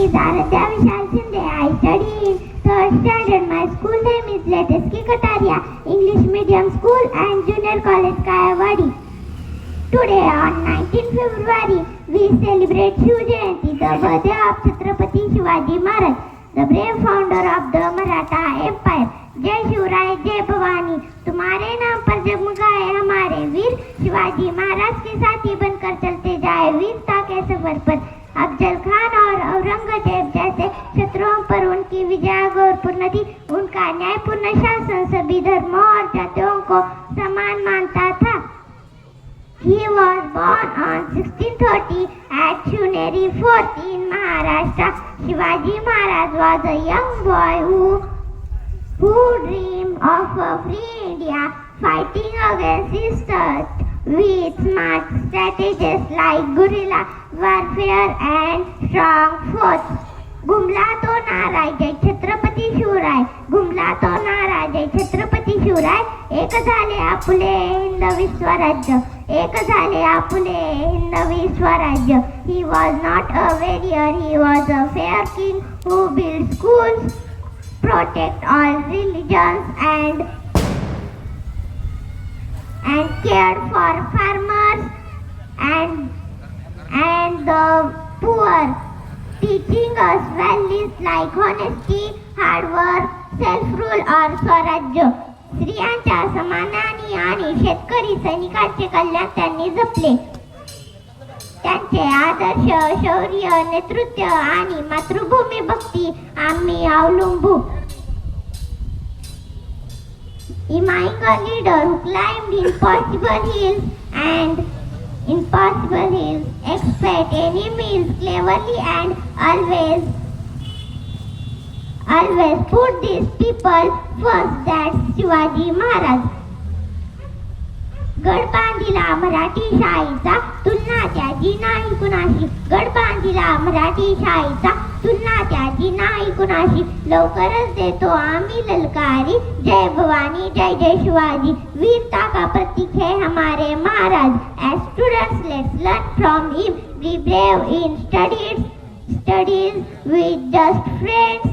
is Aradhya Vishal Shinde. I study in 3rd standard. My school name is Leteski Kataria, English Medium School and Junior College Kayawadi. Today on 19th February, we celebrate Shiv Jayanti, the birthday of Chhatrapati Shivaji Maharaj, the brave founder of the Maratha Empire. जय शिवराय जय भवानी, तुम्हारे नाम पर जगमगाए हमारे वीर, शिवाजी महाराज के साथी बनकर चलते जाए वीरता के सफर पर। अफजल खान और औरंगजेब जैसे शत्रुओं पर उनकी विजय गौरवपूर्ण थी। उनका न्यायपूर्ण शासन सभी धर्मों और जातियों को समान मानता था। He was born on 1630 at Shivneri Fort in Maharashtra. Shivaji Maharaj was a young boy who dreamed of a free India, fighting against eastern with smart strategies like guerrilla warfare and strong forts. घुमला तो नाराय जय छत्रपती शिवराय, घुमला तो नाराय जय छत्रपती शिवराय, एक झाले आपुले हिंदवी स्वराज्य, एक झाले आपुले Hindavi Swarajya. He was not a warrior, he was a fair king who built schools, protect all religions and cared for farmers and the poor, teaching us values like honesty, hard work, self-rule और स्वराज्य. स्त्रियांच्या समानाने आणि शेतकरी सैनिकांचे कल्याण त्यांनी जपले. त्यांचे आदर्श शौर्य, नेतृत्व आणि मातृभूमी भक्ती आम्ही अवलंबू. Imagine a leader who climbed impossible hills, expect enemies cleverly and always put these people first. That's Shivaji Maharaj. गड बांधिला मराठी शाहीचा, तुलना त्याची नाही कुणाशी. गड बांधिला मराठी शाहीचा, तुलना त्याची नाही कुणाशी. लवकरच देतो आम्ही ललकारी, जय भवानी जय जय शिवाजी. वीरता का प्रतीक है हमारे महाराज. As students, let's learn from him. Be brave in studies with just friends.